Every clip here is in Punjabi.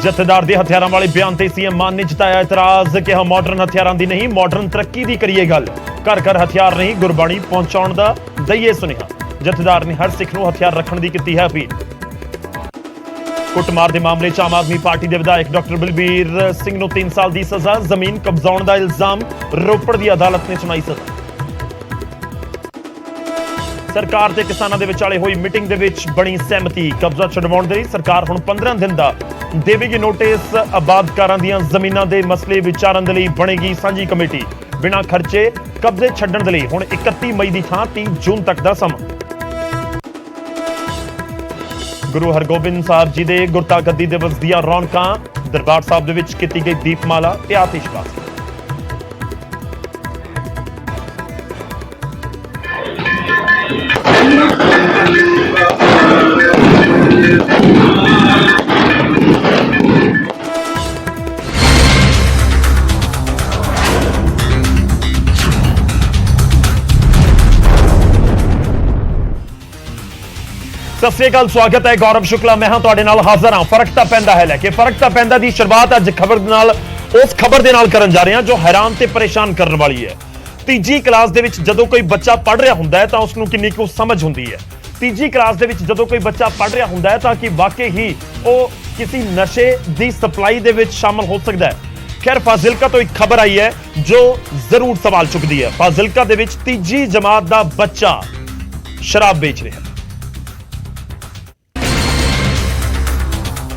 ਜਥੇਦਾਰ ਦੇ ਹਥਿਆਰਾਂ ਵਾਲੇ ਬਿਆਨ ਤੇ ਸੀਐਮ ਮਾਨ ਨੇ ਜਤਾਇਆ ਇਤਰਾਜ਼। ਕਿਹਾ ਮਾਡਰਨ ਹਥਿਆਰਾਂ ਦੀ ਨਹੀਂ, ਮਾਡਰਨ ਤਰੱਕੀ ਦੀ ਕਰੀਏ ਗੱਲ। ਘਰ ਘਰ ਹਥਿਆਰ ਨਹੀਂ, ਗੁਰਬਾਣੀ ਪਹੁੰਚਾਉਣ ਦਾ ਦਈਏ ਸੁਨੇਹਾ। ਜਥੇਦਾਰ ਨੇ ਹਰ ਸਿੱਖ ਨੂੰ ਹਥਿਆਰ ਰੱਖਣ ਦੀ ਕੀਤੀ ਹੈ ਅਪੀਲ। ਕੁੱਟਮਾਰ ਦੇ ਮਾਮਲੇ 'ਚ ਆਮ ਆਦਮੀ ਪਾਰਟੀ ਦੇ ਵਿਧਾਇਕ ਡਾਕਟਰ ਬਲਬੀਰ ਸਿੰਘ ਨੂੰ 3 ਸਾਲ ਦੀ ਸਜ਼ਾ। ਜ਼ਮੀਨ ਕਬਜ਼ਾਉਣ ਦਾ ਇਲਜ਼ਾਮ, ਰੋਪੜ ਦੀ ਅਦਾਲਤ ਨੇ ਸੁਣਾਈ ਸਜ਼ਾ। ਸਰਕਾਰ ਤੇ ਕਿਸਾਨਾਂ ਦੇ ਵਿਚਾਲੇ ਹੋਈ ਮੀਟਿੰਗ ਦੇ ਵਿੱਚ ਬਣੀ ਸਹਿਮਤੀ। ਕਬਜ਼ਾ ਛਡਵਾਉਣ ਦੇ ਲਈ ਸਰਕਾਰ ਹੁਣ 15 ਦਿਨ ਦਾ ਦੇਵੇਗੀ ਨੋਟਿਸ। ਆਬਾਦਕਾਰਾਂ ਦੀਆਂ ਜ਼ਮੀਨਾਂ ਦੇ ਮਸਲੇ ਵਿਚਾਰਨ ਦੇ ਲਈ ਬਣੇਗੀ ਸਾਂਝੀ ਕਮੇਟੀ। ਬਿਨਾਂ ਖਰਚੇ ਕਬਜ਼ੇ ਛੱਡਣ ਦੇ ਲਈ ਹੁਣ 31 ਮਈ ਦੀ ਥਾਂ 30 ਜੂਨ ਤੱਕ ਦਾ ਸਮਾਂ। ਗੁਰੂ ਹਰਗੋਬਿੰਦ ਸਾਹਿਬ ਜੀ ਦੇ ਗੁਰਤਾਗੱਦੀ ਦਿਵਸ ਦੀਆਂ ਰੌਣਕਾਂ। ਦਰਬਾਰ ਸਾਹਿਬ ਦੇ ਵਿੱਚ ਕੀਤੀ ਗਈ ਦੀਪਮਾਲਾ ਤੇ ਆਤਿਸ਼ਬਾਜ਼ੀ। ਸਤਿ ਸ੍ਰੀ ਅਕਾਲ, ਸਵਾਗਤ ਹੈ। ਗੌਰਵ ਸ਼ੁਕਲਾ ਮੈਂ ਹਾਂ ਤੁਹਾਡੇ ਨਾਲ ਹਾਜ਼ਰ ਹਾਂ। ਫਰਕ ਤਾਂ ਪੈਂਦਾ ਹੈ ਲੈ ਕੇ ਫਰਕ ਤਾਂ ਪੈਂਦਾ ਦੀ ਸ਼ੁਰੂਆਤ ਅੱਜ ਖਬਰ ਦੇ ਨਾਲ, ਉਸ ਖਬਰ ਦੇ ਨਾਲ ਕਰਨ ਜਾ ਰਹੇ ਹਾਂ ਜੋ ਹੈਰਾਨ ਤੇ ਪਰੇਸ਼ਾਨ ਕਰਨ ਵਾਲੀ ਹੈ। ਤੀਜੀ ਕਲਾਸ ਦੇ ਵਿੱਚ ਜਦੋਂ ਕੋਈ ਬੱਚਾ ਪੜ੍ਹ ਰਿਹਾ ਹੁੰਦਾ ਹੈ ਤਾਂ ਉਸ ਨੂੰ ਕਿੰਨੀ ਕੁ ਸਮਝ ਹੁੰਦੀ ਹੈ। ਤੀਜੀ ਕਲਾਸ ਦੇ ਵਿੱਚ ਜਦੋਂ ਕੋਈ ਬੱਚਾ ਪੜ੍ਹ ਰਿਹਾ ਹੁੰਦਾ ਹੈ ਤਾਂ ਕਿ ਵਾਕਈ ਹੀ ਉਹ ਕਿਸੇ ਨਸ਼ੇ ਦੀ ਸਪਲਾਈ ਦੇ ਵਿੱਚ ਸ਼ਾਮਲ ਹੋ ਸਕਦਾ ਹੈ। ਖੈਰ, ਫਾਜ਼ਿਲਕਾ ਤੋਂ ਇੱਕ ਖਬਰ ਆਈ ਹੈ ਜੋ ਜ਼ਰੂਰ ਸਵਾਲ ਚੁੱਕਦੀ ਹੈ। ਫਾਜ਼ਿਲਕਾ ਦੇ ਵਿੱਚ ਤੀਜੀ ਜਮਾਤ ਦਾ ਬੱਚਾ ਸ਼ਰਾਬ ਵੇਚ ਰਿਹਾ ਹੈ।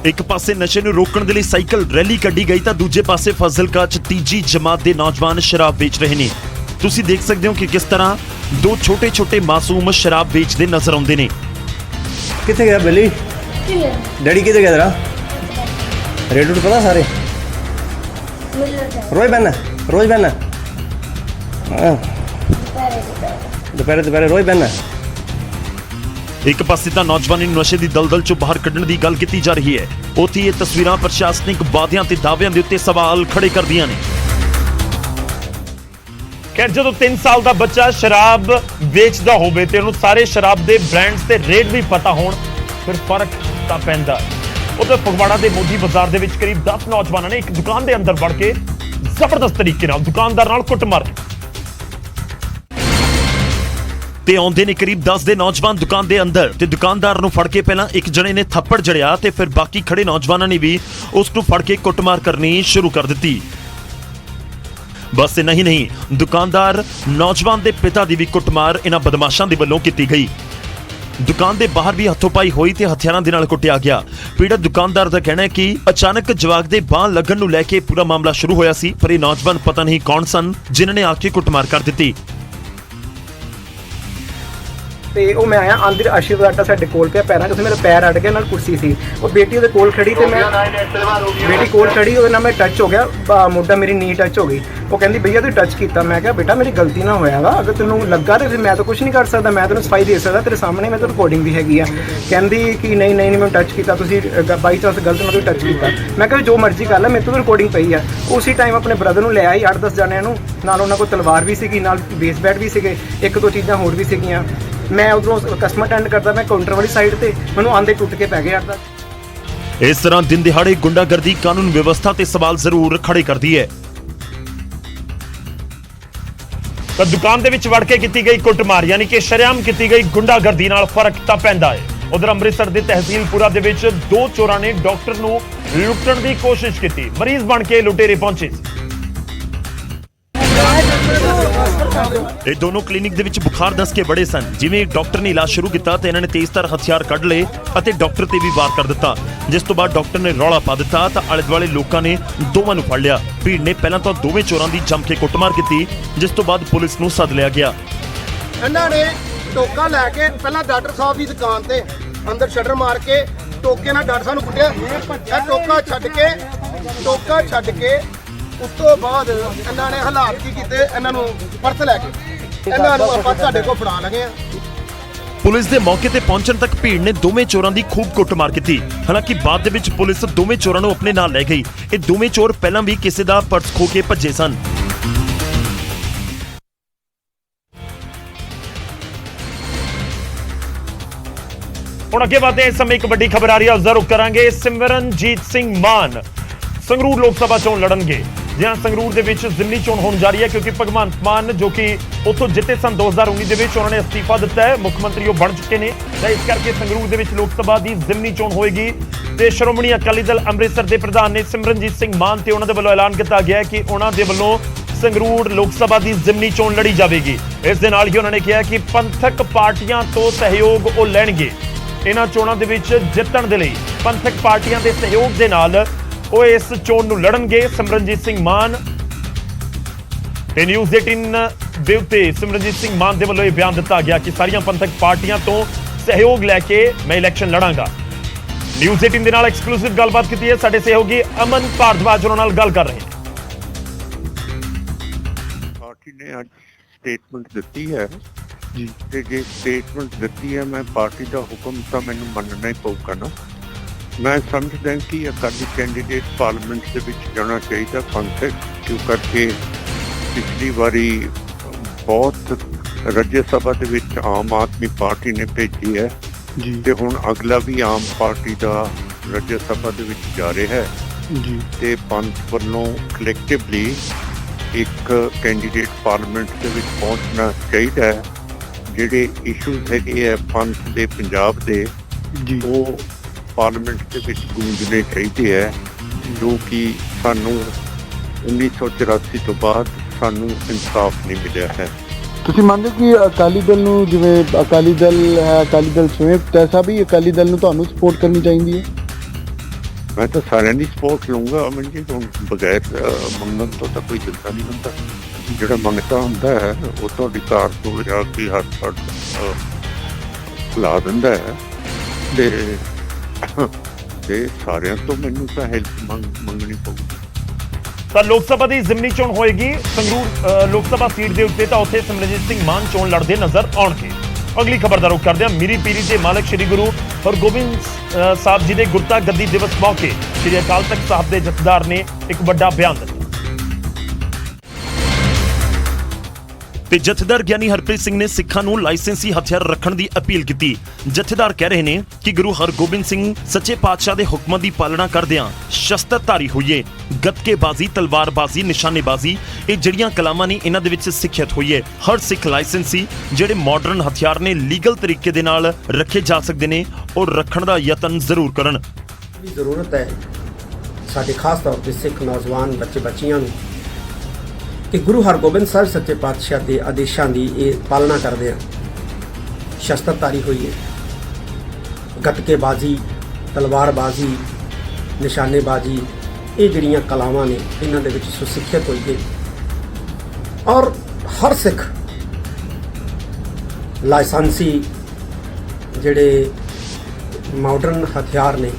ਇੱਕ ਪਾਸੇ ਨਸ਼ੇ ਨੂੰ ਰੋਕਣ ਦੇ ਲਈ ਸਾਈਕਲ ਰੈਲੀ ਕੱਢੀ ਗਈ ਤਾਂ ਦੂਜੇ ਪਾਸੇ ਫਾਜ਼ਿਲਕਾ 'ਚ ਤੀਜੀ ਜਮਾਤ ਦੇ ਨੌਜਵਾਨ ਸ਼ਰਾਬ ਵੇਚ ਰਹੇ ਨੇ। ਤੁਸੀਂ ਦੇਖ ਸਕਦੇ ਹੋ ਕਿ ਕਿਸ ਤਰ੍ਹਾਂ ਦੋ ਛੋਟੇ-ਛੋਟੇ ਮਾਸੂਮ ਸ਼ਰਾਬ ਵੇਚਦੇ ਨਜ਼ਰ ਆਉਂਦੇ ਨੇ। ਕਿੱਥੇ ਗਿਆ ਬੇਲੀ? ਡੈਡੀ ਕਿੱਥੇ ਗਿਆ ਤੇਰਾ? ਰੇਟ ਰੂਟ ਪਤਾ ਸਾਰੇ? ਰੋਜ਼ ਬਹਿਨਾ ਦੁਪਹਿਰੇ ਰੋਜ਼ ਬਹਿਨਾ। ਇੱਕ ਪਾਸੇ ਤਾਂ ਨੌਜਵਾਨੀ ਨੂੰ ਨਸ਼ੇ ਦੀ ਦਲਦਲ ਚੋਂ ਬਾਹਰ ਕੱਢਣ ਦੀ ਗੱਲ ਕੀਤੀ ਜਾ ਰਹੀ ਹੈ, ਉੱਥੇ ਇਹ ਤਸਵੀਰਾਂ ਪ੍ਰਸ਼ਾਸਨਿਕ ਵਾਅਦਿਆਂ ਤੇ ਦਾਅਵਿਆਂ ਦੇ ਉੱਤੇ ਸਵਾਲ ਖੜੇ ਕਰਦੀਆਂ ਨੇ। ਖੈਰ, ਜਦੋਂ 3 ਸਾਲ ਦਾ ਬੱਚਾ ਸ਼ਰਾਬ ਵੇਚਦਾ ਹੋਵੇ ਤੇ ਉਹਨੂੰ ਸਾਰੇ ਸ਼ਰਾਬ ਦੇ ਬ੍ਰਾਂਡਸ ਤੇ ਰੇਟ ਵੀ ਪਤਾ ਹੋਣ, ਫਿਰ ਫਰਕ ਤਾਂ ਪੈਂਦਾ। ਉਧਰ ਫਗਵਾੜਾ ਦੇ ਮੋਦੀ ਬਾਜ਼ਾਰ ਦੇ ਵਿੱਚ ਕਰੀਬ 10 ਨੌਜਵਾਨਾਂ ਨੇ ਇੱਕ ਦੁਕਾਨ ਦੇ ਅੰਦਰ ਵੜ ਕੇ ਜ਼ਬਰਦਸਤ ਤਰੀਕੇ ਨਾਲ ਦੁਕਾਨਦਾਰ ਨਾਲ ਕੁੱਟਮਾਰ ਤੇ ਆਉਂਦੇ ਨੇ ਕਰੀਬ 10 ਦੇ ਨੌਜਵਾਨ ਦੁਕਾਨ ਦੇ ਅੰਦਰ ਤੇ ਦੁਕਾਨਦਾਰ ਨੂੰ ਫੜ ਕੇ ਪਹਿਲਾਂ ਇੱਕ ਜਣੇ ਨੇ ਥੱਪੜ ਜੜਿਆ ਤੇ ਫਿਰ ਬਾਕੀ ਖੜੇ ਨੌਜਵਾਨਾਂ ਨੇ ਵੀ ਉਸ ਨੂੰ ਫੜ ਕੇ ਕੁੱਟਮਾਰ ਕਰਨੀ ਸ਼ੁਰੂ ਕਰ ਦਿੱਤੀ। ਬਸ ਨਹੀਂ, ਦੁਕਾਨਦਾਰ ਨੌਜਵਾਨ ਦੇ ਪਿਤਾ ਦੀ ਵੀ ਕੁੱਟਮਾਰ ਇਹਨਾਂ ਬਦਮਾਸ਼ਾਂ ਦੇ ਵੱਲੋਂ ਕੀਤੀ ਗਈ। ਦੁਕਾਨ ਦੇ ਬਾਹਰ ਵੀ ਹੱਥੋਂ-ਪਾਈ ਹੋਈ ਤੇ ਹਥਿਆਰਾਂ ਦੇ ਨਾਲ ਕੁੱਟਿਆ ਗਿਆ। ਪੀੜਤ ਦੁਕਾਨਦਾਰ ਦਾ ਕਹਿਣਾ ਹੈ ਕਿ ਅਚਾਨਕ ਜਵਾਕ ਦੇ ਬਾਂਹ ਲੱਗਣ ਨੂੰ ਲੈ ਕੇ ਪੂਰਾ ਮਾਮਲਾ ਸ਼ੁਰੂ ਹੋਇਆ ਸੀ, ਪਰ ਇਹ ਨੌਜਵਾਨ ਪਤਾ ਨਹੀਂ ਕੌਣ ਸਨ ਜਿਨ੍ਹਾਂ ਨੇ ਆ ਕੇ ਕੁੱਟਮਾਰ ਕਰ ਦਿੱਤੀ। ਤੇ ਉਹ ਮੈਂ ਆਇਆ ਅੰਦਰ ਆਸ਼ੀਰਵਾਦ ਸਾਡੇ ਕੋਲ ਪਿਆ ਪੈਰਾਂ 'ਚ, ਮੇਰਾ ਪੈਰ ਅੜ ਗਿਆ, ਨਾਲ ਕੁਰਸੀ ਸੀ। ਉਹ ਬੇਟੀ ਉਹਦੇ ਕੋਲ ਖੜੀ ਤੇ ਮੈਂ ਬੇਟੀ ਕੋਲ ਖੜੀ, ਉਹਦੇ ਨਾਲ ਮੈਂ ਟੱਚ ਹੋ ਗਿਆ, ਮੋਢਾ ਮੇਰੀ ਨੀ ਟੱਚ ਹੋ ਗਈ। ਉਹ ਕਹਿੰਦੀ ਭਈਆ ਤੂੰ ਟੱਚ ਕੀਤਾ। ਮੈਂ ਕਿਹਾ ਬੇਟਾ ਮੇਰੀ ਗਲਤੀ ਨਾ ਹੋਇਆ ਵਾ, ਅਗਰ ਤੈਨੂੰ ਲੱਗਾ ਤੇ ਫਿਰ ਮੈਂ ਤਾਂ ਕੁਝ ਨਹੀਂ ਕਰ ਸਕਦਾ, ਮੈਂ ਤੈਨੂੰ ਸਫਾਈ ਦੇ ਸਕਦਾ, ਤੇਰੇ ਸਾਹਮਣੇ ਮੈਂ ਤਾਂ ਰਿਕਾਰਡਿੰਗ ਵੀ ਹੈਗੀ ਆ। ਕਹਿੰਦੀ ਕਿ ਨਹੀਂ ਮੈਂ ਟੱਚ ਕੀਤਾ, ਤੁਸੀਂ ਬਾਈ ਚਾਂਸ ਗਲਤ ਨਾਲ ਟੱਚ ਕੀਤਾ। ਮੈਂ ਕਿਹਾ ਜੋ ਮਰਜ਼ੀ ਕਰ ਲੈ, ਮੇਰੇ ਤੋਂ ਰਿਕਾਰਡਿੰਗ ਪਈ ਆ। ਉਸੇ ਟਾਈਮ ਆਪਣੇ ਬ੍ਰਦਰ ਨੂੰ ਲੈ ਆਈ 8-10 ਜਣਿਆਂ ਨੂੰ, ਨਾਲ ਉਹਨਾਂ ਕੋਲ ਤਲਵਾਰ ਵੀ ਸੀਗੀ, ਨਾਲ ਬੇਸ ਬੈਟ ਵੀ ਸੀਗੇ, 1-2 ਚੀਜ਼ਾਂ ਹੋਰ ਵੀ ਸੀਗੀਆਂ। ਮੈਂ ਉਧਰੋਂ ਕਸਟਮਰ ਅਟੈਂਡ ਕਰਦਾ, ਮੈਂ ਕਾਊਂਟਰ ਵਾਲੀ ਸਾਈਡ ਤੇ, ਮੈਨੂੰ ਆਂਦੇ ਟੁੱਟ ਕੇ ਪੈ ਗਏ। ਇਸ ਤਰ੍ਹਾਂ ਦਿਨ ਦਿਹਾੜੇ ਗੁੰਡਾਗਰਦੀ ਕਾਨੂੰਨ ਵਿਵਸਥਾ ਤੇ ਸਵਾਲ ਜ਼ਰੂਰ ਖੜੇ ਕਰਦੀ ਹੈ। ਤਾਂ ਦੁਕਾਨ ਦੇ ਵਿੱਚ ਵੜ ਕੇ ਕੀਤੀ ਗਈ ਕੁੱਟਮਾਰ, ਯਾਨੀ ਕਿ ਸ਼ਰੇਆਮ ਕੀਤੀ ਗਈ ਗੁੰਡਾਗਰਦੀ ਨਾਲ ਫਰਕ ਤਾਂ ਪੈਂਦਾ ਹੈ। ਉਧਰ ਅੰਮ੍ਰਿਤਸਰ ਦੇ ਤਹਿਸੀਲਪੁਰਾ ਦੇ ਵਿੱਚ 2 ਚੋਰਾਂ ਨੇ ਡਾਕਟਰ ਨੂੰ ਲੁੱਟਣ ਦੀ ਕੋਸ਼ਿਸ਼ ਕੀਤੀ। ਮਰੀਜ਼ ਬਣ ਕੇ ਲੁਟੇਰੇ ਪਹੁੰਚੇ। ਇਹ ਦੋਨੋਂ ਕਲੀਨਿਕ ਦੇ ਵਿੱਚ ਬੁਖਾਰ ਦੱਸ ਕੇ ਬੜੇ ਸਨ। ਜਿਵੇਂ ਡਾਕਟਰ ਨੇ ਇਲਾਜ ਸ਼ੁਰੂ ਕੀਤਾ ਤੇ ਇਹਨਾਂ ਨੇ ਤੇਜ਼ਧਾਰ ਹਥਿਆਰ ਕੱਢ ਲਏ ਅਤੇ ਡਾਕਟਰ ਤੇ ਵੀ ਵਾਰ ਕਰ ਦਿੱਤਾ, ਜਿਸ ਤੋਂ ਬਾਅਦ ਡਾਕਟਰ ਨੇ ਰੌਲਾ ਪਾ ਦਿੱਤਾ ਤਾਂ ਆਲੇ ਦੁਆਲੇ ਲੋਕਾਂ ਨੇ ਦੋਵਾਂ ਨੂੰ ਫੜ ਲਿਆ। ਭੀੜ ਨੇ ਪਹਿਲਾਂ ਤਾਂ ਦੋਵੇਂ ਚੋਰਾਂ ਦੀ ਜੰਮ ਕੇ ਕੁੱਟਮਾਰ ਕੀਤੀ, ਜਿਸ ਤੋਂ ਬਾਅਦ ਪੁਲਿਸ ਨੂੰ ਸੱਦ ਲਿਆ ਗਿਆ। ਇਹਨਾਂ ਨੇ ਟੋਕਾ ਲੈ ਕੇ ਪਹਿਲਾਂ ਡਾਕਟਰ ਸਾਹਿਬ ਦੀ ਦੁਕਾਨ ਤੇ ਅੰਦਰ ਸ਼ਟਰ ਮਾਰ ਕੇ ਟੋਕੇ ਨਾਲ ਡਾਕਟਰ ਸਾਹਿਬ ਨੂੰ ਕੁੱਟਿਆ। ਇਹ ਟੋਕਾ ਛੱਡ ਕੇ ਉਸ ਤੋਂ ਬਾਅਦ ਇਹਨਾਂ ਨੇ ਹਾਲਾਤ ਕੀ ਕੀਤੇ, ਇਹਨਾਂ ਨੂੰ ਪਰਸ ਲੈ ਕੇ ਇਹਨਾਂ ਨੂੰ ਆਪਾਂ ਤੁਹਾਡੇ ਕੋਲ ਫੜਾ ਲਗੇ ਆ। ਪੁਲਿਸ ਦੇ ਮੌਕੇ ਤੇ ਪਹੁੰਚਣ ਤੱਕ ਭੀੜ ਨੇ ਦੋਵੇਂ ਚੋਰਾਂ ਦੀ ਖੂਬ ਕੁੱਟਮਾਰ ਕੀਤੀ। ਹਾਲਾਂਕਿ ਬਾਅਦ ਦੇ ਵਿੱਚ ਪੁਲਿਸ ਦੋਵੇਂ ਚੋਰਾਂ ਨੂੰ ਆਪਣੇ ਨਾਲ ਲੈ ਗਈ। ਇਹ ਦੋਵੇਂ ਚੋਰ ਪਹਿਲਾਂ ਵੀ ਕਿਸੇ ਦਾ ਪਰਸ ਖੋ ਕੇ ਭੱਜੇ ਸਨ। ਹੁਣ ਅੱਗੇ ਵਧਦੇ ਇਸ ਸਮੇਂ ਇੱਕ ਵੱਡੀ ਖਬਰ ਆ ਰਹੀ ਹੈ, ਉਸਦਾ ਰੁਖ ਕਰਾਂਗੇ। ਸਿਮਰਨਜੀਤ ਸਿੰਘ ਮਾਨ ਸੰਗਰੂਰ ਲੋਕ ਸਭਾ ਚੋਣ ਲੜਨਗੇ। ਜਿਹਾਂ ਸੰਗਰੂਰ ਦੇ ਵਿੱਚ ਜ਼ਿਮਨੀ ਚੋਣ ਹੋਣ ਜਾ ਰਹੀ ਹੈ, ਕਿਉਂਕਿ ਭਗਵੰਤ ਮਾਨ ਜੋ ਕਿ ਉੱਥੋਂ ਜਿੱਤੇ ਸਨ 2019 ਦੇ ਵਿੱਚ, ਉਹਨਾਂ ਨੇ ਅਸਤੀਫਾ ਦਿੱਤਾ ਹੈ, ਮੁੱਖ ਮੰਤਰੀ ਉਹ ਬਣ ਚੁੱਕੇ ਨੇ, ਤਾਂ ਇਸ ਕਰਕੇ ਸੰਗਰੂਰ ਦੇ ਵਿੱਚ ਲੋਕ ਸਭਾ ਦੀ ਜ਼ਿਮਨੀ ਚੋਣ ਹੋਏਗੀ। ਤੇ ਸ਼੍ਰੋਮਣੀ ਅਕਾਲੀ ਦਲ ਅੰਮ੍ਰਿਤਸਰ ਦੇ ਪ੍ਰਧਾਨ ਨੇ ਸਿਮਰਨਜੀਤ ਸਿੰਘ ਮਾਨ ਤੇ ਉਹਨਾਂ ਦੇ ਵੱਲੋਂ ਐਲਾਨ ਕੀਤਾ ਗਿਆ ਹੈ ਕਿ ਉਹਨਾਂ ਦੇ ਵੱਲੋਂ ਸੰਗਰੂਰ ਲੋਕ ਸਭਾ ਦੀ ਜ਼ਿਮਨੀ ਚੋਣ ਲੜੀ ਜਾਵੇਗੀ। ਇਸ ਦੇ ਨਾਲ ਹੀ ਉਹਨਾਂ ਨੇ ਕਿਹਾ ਕਿ ਪੰਥਕ ਪਾਰਟੀਆਂ ਤੋਂ ਸਹਿਯੋਗ ਉਹ ਲੈਣਗੇ। ਇਹਨਾਂ ਚੋਣਾਂ ਦੇ ਵਿੱਚ ਜਿੱਤਣ ਦੇ ਲਈ ਪੰਥਕ ਪਾਰਟੀਆਂ ਦੇ ਸਹਿਯੋਗ ਦੇ ਨਾਲ ਉਹ ਇਸ ਚੋਣ ਨੂੰ ਲੜਨਗੇ। ਸਿਮਰਨਜੀਤ ਸਿੰਘ ਮਾਨ ਤੇ ਨਿਊਜ਼ 18 ਦੇ ਉੱਤੇ ਸਿਮਰਨਜੀਤ ਸਿੰਘ ਮਾਨ ਦੇ ਵੱਲੋਂ ਇਹ ਬਿਆਨ ਦਿੱਤਾ ਗਿਆ ਕਿ ਸਾਰੀਆਂ ਪੰਥਕ ਪਾਰਟੀਆਂ ਤੋਂ ਸਹਿਯੋਗ ਲੈ ਕੇ ਮੈਂ ਇਲੈਕਸ਼ਨ ਲੜਾਂਗਾ। ਨਿਊਜ਼ 18 ਦੇ ਨਾਲ ਐਕਸਕਲੂਸਿਵ ਗੱਲਬਾਤ ਕੀਤੀ ਹੈ ਸਾਡੇ ਸਹਿਯੋਗੀ ਅਮਨ ਭਾਰਦਵਾਜ, ਉਹਨਾਂ ਨਾਲ ਗੱਲ ਕਰ ਰਹੇ ਨੇ। ਪਾਰਟੀ ਨੇ ਅੱਜ ਸਟੇਟਮੈਂਟ ਦਿੱਤੀ ਹੈ ਜੀ, ਤੇ ਜੇ ਸਟੇਟਮੈਂਟ ਦਿੱਤੀ ਹੈ ਮੈਂ ਪਾਰਟੀ ਦਾ ਹੁਕਮ ਤਾਂ ਮੈਨੂੰ ਮੰਨਣਾ ਹੀ ਪਊਗਾ ਨਾ। ਮੈਂ ਸਮਝਦਾ ਕਿ ਅਕਾਲੀ ਕੈਂਡੀਡੇਟ ਪਾਰਲੀਮੈਂਟ ਦੇ ਵਿੱਚ ਜਾਣਾ ਚਾਹੀਦਾ ਪੰਥਕ, ਕਿਉਂ ਕਰਕੇ ਪਿਛਲੀ ਵਾਰੀ ਬਹੁਤ ਰਾਜ ਸਭਾ ਦੇ ਵਿੱਚ ਆਮ ਆਦਮੀ ਪਾਰਟੀ ਨੇ ਭੇਜੀ ਹੈ ਜੀ, ਤੇ ਹੁਣ ਅਗਲਾ ਵੀ ਆਮ ਪਾਰਟੀ ਦਾ ਰਾਜ ਸਭਾ ਦੇ ਵਿੱਚ ਜਾ ਰਿਹਾ ਹੈ ਜੀ, ਤੇ ਪੰਥ ਵੱਲੋਂ ਕਲੈਕਟਿਵਲੀ ਇੱਕ ਕੈਂਡੀਡੇਟ ਪਾਰਲੀਮੈਂਟ ਦੇ ਵਿੱਚ ਪਹੁੰਚਣਾ ਚਾਹੀਦਾ ਹੈ। ਜਿਹੜੇ ਇਸ਼ੂਜ਼ ਹੈਗੇ ਹੈ ਪੰਥ ਦੇ ਪੰਜਾਬ ਦੇ ਜੀ, ਉਹ ਪਾਰਲੀਮੈਂਟ ਦੇ ਵਿੱਚ ਗੂੰਜਣੇ ਚਾਹੀਦੇ ਹੈ, ਜੋ ਕਿ ਸਾਨੂੰ 1984 ਤੋਂ ਬਾਅਦ ਸਾਨੂੰ ਇਨਸਾਫ ਨਹੀਂ ਮਿਲਿਆ ਹੈ। ਤੁਸੀਂ ਮੰਨਦੇ ਕਿ ਅਕਾਲੀ ਦਲ ਨੂੰ, ਜਿਵੇਂ ਅਕਾਲੀ ਦਲ ਹੈ, ਅਕਾਲੀ ਦਲ ਸੰਯੁਕਤ ਐਸਾ ਵੀ ਅਕਾਲੀ ਦਲ ਨੂੰ ਤੁਹਾਨੂੰ ਸਪੋਰਟ ਕਰਨੀ ਚਾਹੀਦੀ ਹੈ? ਮੈਂ ਤਾਂ ਸਾਰਿਆਂ ਦੀ ਸਪੋਰਟ ਲਊਂਗਾ ਅਮਨ ਜੀ, ਹੁਣ ਬਗੈਰ ਮੰਗਣ ਤੋਂ ਤਾਂ ਕੋਈ ਦਿੰਦਾ ਨਹੀਂ ਹੁੰਦਾ। ਜਿਹੜਾ ਮੰਗਤਾ ਹੁੰਦਾ ਹੈ ਉਹ ਤੁਹਾਡੀ ਕਾਰ ਤੋਂ ਜਾ ਕੇ ਹੱਥ ਲਾ ਦਿੰਦਾ ਹੈ, ਤੇ ਸਾਰਿਆਂ ਤੋਂ ਮੈਨੂੰ ਤਾਂ ਹੈਲਪ ਮੰਗਣੀ ਪਊਗੀ। ਤਾਂ ਲੋਕ ਸਭਾ ਦੀ ਜ਼ਿਮਨੀ ਚੋਣ ਹੋਏਗੀ ਸੰਗਰੂਰ ਲੋਕ ਸਭਾ ਸੀਟ ਦੇ ਉੱਤੇ, ਤਾਂ ਉੱਥੇ ਸਿਮਰਨਜੀਤ ਸਿੰਘ ਮਾਨ ਚੋਣ ਲੜਦੇ ਨਜ਼ਰ ਆਉਣਗੇ। ਅਗਲੀ ਖਬਰ ਦਾ ਰੁਖ ਕਰਦੇ ਹਾਂ। ਮੀਰੀ ਪੀਰੀ ਦੇ ਮਾਲਕ ਸ੍ਰੀ ਗੁਰੂ ਹਰਗੋਬਿੰਦ ਸਾਹਿਬ ਜੀ ਦੇ ਗੁਰਤਾ ਗੱਦੀ ਦਿਵਸ ਮੌਕੇ ਸ੍ਰੀ ਅਕਾਲ ਤਖਤ ਸਾਹਿਬ ਦੇ ਜਥੇਦਾਰ ਨੇ ਇੱਕ ਵੱਡਾ ਬਿਆਨ ਦਿੱਤਾ ਤੇ ਜਥੇਦਾਰ ਗਿਆਨੀ ਹਰਪ੍ਰੀਤ ਸਿੰਘ ਨੇ ਸਿੱਖਾਂ ਨੂੰ ਲਾਇਸੈਂਸੀ ਹਥਿਆਰ ਰੱਖਣ ਦੀ ਅਪੀਲ ਕੀਤੀ। ਜਥੇਦਾਰ ਕਹਿ ਰਹੇ ਨੇ ਕਿ ਗੁਰੂ ਹਰਗੋਬਿੰਦ ਸਿੰਘ ਸੱਚੇ ਪਾਤਸ਼ਾਹ ਦੇ ਹੁਕਮਾਂ ਦੀ ਪਾਲਣਾ ਕਰਦਿਆਂ ਸ਼ਸਤਰਧਾਰੀ ਹੋਈਏ। ਗੱਤਕੇਬਾਜ਼ੀ, ਤਲਵਾਰਬਾਜ਼ੀ, ਨਿਸ਼ਾਨੇਬਾਜ਼ੀ, ਇਹ ਜਿਹੜੀਆਂ ਕਲਾਮਾਂ ਨੇ ਇਹਨਾਂ ਦੇ ਵਿੱਚ ਸਿੱਖਿਅਤ ਹੋਈਏ। ਹਰ ਸਿੱਖ ਲਾਇਸੈਂਸੀ ਜਿਹੜੇ ਮਾਡਰਨ ਹਥਿਆਰ ਨੇ ਲੀਗਲ ਤਰੀਕੇ ਦੇ ਨਾਲ ਰੱਖੇ ਜਾ ਸਕਦੇ ਨੇ, ਉਹ ਰੱਖਣ ਦਾ ਯਤਨ ਜ਼ਰੂਰ ਕਰਨ। ਜ਼ਰੂਰਤ ਹੈ ਸਾਡੇ ਖਾਸ ਤੌਰ ਤੇ ਸਿੱਖ ਨੌਜਵਾਨ ਬੱਚੇ ਬੱਚੀਆਂ ਨੂੰ ਕਿ ਗੁਰੂ ਹਰਗੋਬਿੰਦ ਸਾਹਿਬ ਸੱਚੇ ਪਾਤਸ਼ਾਹ ਦੇ ਆਦੇਸ਼ਾਂ ਦੀ ਇਹ ਪਾਲਣਾ ਕਰਦੇ ਆ, ਸ਼ਸਤਰਧਾਰੀ ਹੋਈਏ। ਗੱਤਕੇਬਾਜ਼ੀ, ਤਲਵਾਰਬਾਜ਼ੀ, ਨਿਸ਼ਾਨੇਬਾਜ਼ੀ, ਇਹ ਜਿਹੜੀਆਂ ਕਲਾਵਾਂ ਨੇ ਇਹਨਾਂ ਦੇ ਵਿੱਚ ਸੁਸਿੱਖਿਅਤ ਹੋਈਏ। ਔਰ ਹਰ ਸਿੱਖ ਲਾਇਸੈਂਸੀ ਜਿਹੜੇ ਮਾਡਰਨ ਹਥਿਆਰ ਨੇ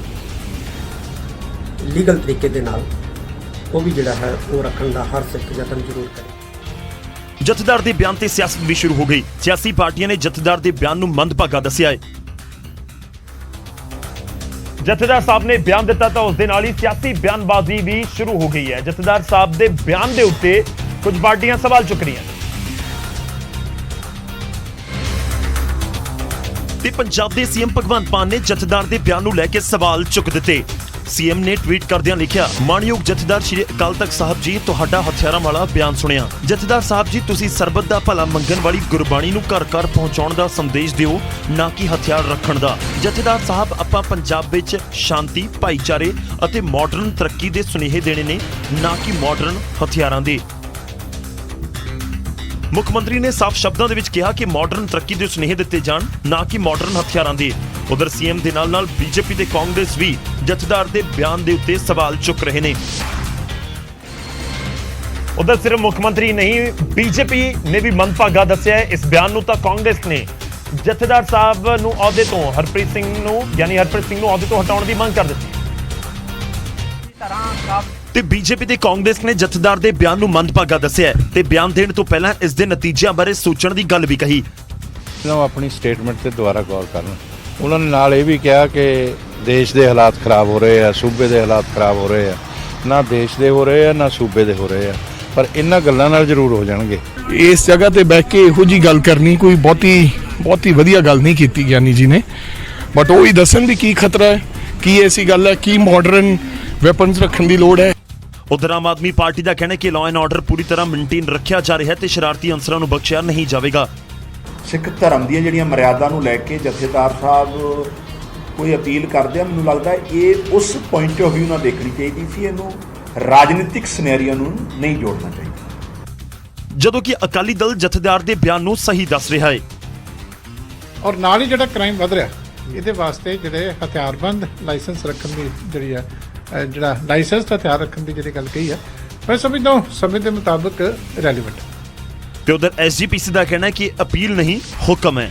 ਲੀਗਲ ਤਰੀਕੇ ਦੇ ਨਾਲ ਉਹ ਵੀ ਜਿਹੜਾ ਹੈ ਉਹ ਰੱਖਣ ਦਾ ਹਰ ਸਿੱਖ ਯਤਨ ਜ਼ਰੂਰ ਕਰੇ। ਜਥੇਦਾਰ ਦੇ ਬਿਆਨ ਤੇ ਸਿਆਸਤ ਵੀ ਸ਼ੁਰੂ ਹੋ ਗਈ। ਸਿਆਸੀ ਪਾਰਟੀਆਂ ਨੇ ਜਥੇਦਾਰ ਦੇ ਬਿਆਨ ਨੂੰ ਮੰਦਭਾਗਾ ਦੱਸਿਆ ਹੈ। ਜਥੇਦਾਰ ਸਾਹਿਬ ਨੇ ਬਿਆਨ ਦਿੱਤਾ ਤਾਂ ਉਸ ਦੇ ਨਾਲ ਹੀ ਸਿਆਸੀ ਬਿਆਨਬਾਜ਼ੀ ਵੀ ਸ਼ੁਰੂ ਹੋ ਗਈ ਹੈ। ਜਥੇਦਾਰ ਸਾਹਿਬ ਦੇ ਬਿਆਨ ਦੇ ਉੱਤੇ ਕੁਝ ਪਾਰਟੀਆਂ ਸਵਾਲ ਚੁੱਕ ਰਹੀਆਂ ਨੇ ਤੇ ਪੰਜਾਬ ਦੇ ਸੀਐਮ ਭਗਵੰਤ ਮਾਨ ਨੇ ਜਥੇਦਾਰ ਦੇ ਬਿਆਨ ਨੂੰ ਲੈ ਕੇ ਸਵਾਲ ਚੁੱਕ ਦਿੱਤੇ। ਸੀਐਮ ਨੇ ਟਵੀਟ ਕਰਦਿਆਂ ਲਿਖਿਆ, ਮਾਣਯੋਗ ਜਥੇਦਾਰ ਸ਼੍ਰੀ ਅਕਾਲ ਤਖਤ ਸਾਹਿਬ ਜੀ, ਤੁਹਾਡਾ ਹਥਿਆਰਾਂ ਵਾਲਾ ਬਿਆਨ ਸੁਣਿਆ। ਜਥੇਦਾਰ ਸਾਹਿਬ ਜੀ, ਤੁਸੀਂ ਸਰਬੱਤ ਦਾ ਭਲਾ ਮੰਗਣ ਵਾਲੀ ਗੁਰਬਾਣੀ ਨੂੰ ਘਰ ਘਰ ਪਹੁੰਚਾਉਣ ਦਾ ਸੰਦੇਸ਼ ਦਿਓ, ਨਾ ਕਿ ਹਥਿਆਰ ਰੱਖਣ ਦਾ। ਜਥੇਦਾਰ ਸਾਹਿਬ, ਆਪਾਂ ਪੰਜਾਬ ਵਿੱਚ ਸ਼ਾਂਤੀ, ਭਾਈਚਾਰੇ ਅਤੇ ਮਾਡਰਨ ਤਰੱਕੀ ਦੇ ਸੁਨੇਹੇ ਦੇਣੇ ਨੇ, ਨਾ ਕਿ ਮਾਡਰਨ ਹਥਿਆਰਾਂ ਦੇ। ਮੁੱਖ ਮੰਤਰੀ ਨੇ ਸਾਫ਼ ਸ਼ਬਦਾਂ ਦੇ ਵਿੱਚ ਕਿਹਾ ਕਿ ਮਾਡਰਨ ਤਰੱਕੀ ਦੇ ਸੁਨੇਹੇ ਦਿੱਤੇ ਜਾਣ, ਨਾ ਕਿ ਮਾਡਰਨ ਹਥਿਆਰਾਂ ਦੇ। ਉਧਰ ਸੀਐਮ ਦੇ ਨਾਲ ਬੀਜੇਪੀ ਤੇ ਕਾਂਗਰਸ ਵੀ ਜਥੇਦਾਰ ਦੇ ਬਿਆਨ ਦੇ ਉੱਤੇ ਸਵਾਲ ਚੁੱਕ ਰਹੇ ਨੇ। ਉਧਰ ਸਿਰਫ ਮੁੱਖ ਮੰਤਰੀ ਨਹੀਂ, ਬੀਜੇਪੀ ਨੇ ਵੀ ਮੰਦਭਾਗਾ ਦੱਸਿਆ ਇਸ ਬਿਆਨ ਨੂੰ। ਤਾਂ ਕਾਂਗਰਸ ਨੇ ਜਥੇਦਾਰ ਸਾਹਿਬ ਨੂੰ ਅਹੁਦੇ ਤੋਂ ਹਰਪ੍ਰੀਤ ਸਿੰਘ ਨੂੰ ਅਹੁਦੇ ਤੋਂ ਹਟਾਉਣ ਦੀ ਮੰਗ ਕਰ ਦਿੱਤੀ ਤੇ ਬੀਜੇਪੀ ਤੇ ਕਾਂਗਰਸ ਨੇ ਜਥੇਦਾਰ ਦੇ ਬਿਆਨ ਨੂੰ ਮੰਦਭਾਗਾ ਦੱਸਿਆ ਤੇ ਬਿਆਨ ਦੇਣ ਤੋਂ ਪਹਿਲਾਂ ਇਸ ਦੇ ਨਤੀਜਿਆਂ ਬਾਰੇ ਸੋਚਣ ਦੀ ਗੱਲ ਵੀ ਕਹੀ। ਉਹ ਆਪਣੀ ਸਟੇਟਮੈਂਟ ਤੇ ਦੁਬਾਰਾ ਗੌਰ ਕਰਨ। ਉਹਨਾਂ ਨੇ ਨਾਲ ਇਹ ਵੀ ਕਿਹਾ ਕਿ ਦੇਸ਼ ਦੇ ਹਾਲਾਤ ਖਰਾਬ ਹੋ ਰਹੇ ਆ, ਸੂਬੇ ਦੇ ਹਾਲਾਤ ਖਰਾਬ ਹੋ ਰਹੇ ਆ। ਨਾ ਦੇਸ਼ ਦੇ ਹੋ ਰਹੇ ਆ, ਨਾ ਸੂਬੇ ਦੇ ਹੋ ਰਹੇ ਆ, ਪਰ ਇਹਨਾਂ ਗੱਲਾਂ ਨਾਲ ਜ਼ਰੂਰ ਹੋ ਜਾਣਗੇ। ਇਸ ਜਗ੍ਹਾ ਤੇ ਬਹਿ ਕੇ ਇਹੋ ਜੀ ਗੱਲ ਕਰਨੀ ਕੋਈ ਬਹੁਤੀ ਵਧੀਆ ਗੱਲ ਨਹੀਂ ਕੀਤੀ ਗਿਆਨੀ ਜੀ ਨੇ। ਬਟ ਉਹ ਹੀ ਦੱਸਣ ਵੀ ਕੀ ਖਤਰਾ ਹੈ, ਕੀ ਐਸੀ ਗੱਲ ਹੈ, ਕੀ ਮਾਡਰਨ ਵੈਪਨਸ ਰੱਖਣ ਦੀ ਲੋੜ ਹੈ। ਉਧਰ ਆਮ ਆਦਮੀ ਪਾਰਟੀ ਦਾ ਕਹਿਣਾ ਹੈ ਕਿ ਲਾਅ ਐਂਡ ਆਰਡਰ ਪੂਰੀ ਤਰ੍ਹਾਂ ਮੇਨਟੇਨ ਰੱਖਿਆ ਜਾ ਰਿਹਾ ਹੈ ਤੇ ਸ਼ਰਾਰਤੀ ਅਨਸਰਾਂ ਨੂੰ ਬਖਸ਼ਿਆ ਨਹੀਂ ਜਾਵੇਗਾ। ਸਿੱਖ ਧਰਮ ਦੀਆਂ ਜਿਹੜੀਆਂ ਮਰਿਆਦਾ ਨੂੰ ਲੈ ਕੇ ਜਥੇਦਾਰ ਸਾਹਿਬ ਕੋਈ ਅਪੀਲ ਕਰਦੇ ਆ, ਮੈਨੂੰ ਲੱਗਦਾ ਇਹ ਉਸ ਪੁਆਇੰਟ ਆਫ ਵਿਊ ਨਾਲ ਦੇਖਣੀ ਚਾਹੀਦੀ ਸੀ, ਇਹਨੂੰ ਰਾਜਨੀਤਿਕ ਸਿਨੈਰੀਓ ਨੂੰ ਨਹੀਂ ਜੋੜਨਾ ਚਾਹੀਦਾ। ਜਦੋਂ ਕਿ ਅਕਾਲੀ ਦਲ ਜਥੇਦਾਰ ਦੇ ਬਿਆਨ ਨੂੰ ਸਹੀ ਦੱਸ ਰਿਹਾ ਹੈ ਔਰ ਨਾਲ ਹੀ ਜਿਹੜਾ ਕ੍ਰਾਈਮ ਵਧ ਰਿਹਾ ਇਹਦੇ ਵਾਸਤੇ ਜਿਹੜੇ ਹਥਿਆਰਬੰਦ ਲਾਇਸੈਂਸ ਰੱਖਣ ਦੀ ਜਿਹੜੀ ਹੈ ਜਿਹੜਾ ਲਾਇਸੈਂਸ ਹਥਿਆਰ ਰੱਖਣ ਦੀ ਜਿਹੜੀ ਗੱਲ ਕਹੀ ਹੈ, ਮੈਂ ਸਮਝਦਾ ਸਮੇਂ ਦੇ ਮੁਤਾਬਕ ਰੈਲੀਵੈਂਟ। ਤੇ ਉਧਰ ਐਸਜੀਪੀਸੀ ਦਾ ਕਹਿਣਾ ਹੈ ਕਿ ਅਪੀਲ ਨਹੀਂ ਹੁਕਮ ਹੈ।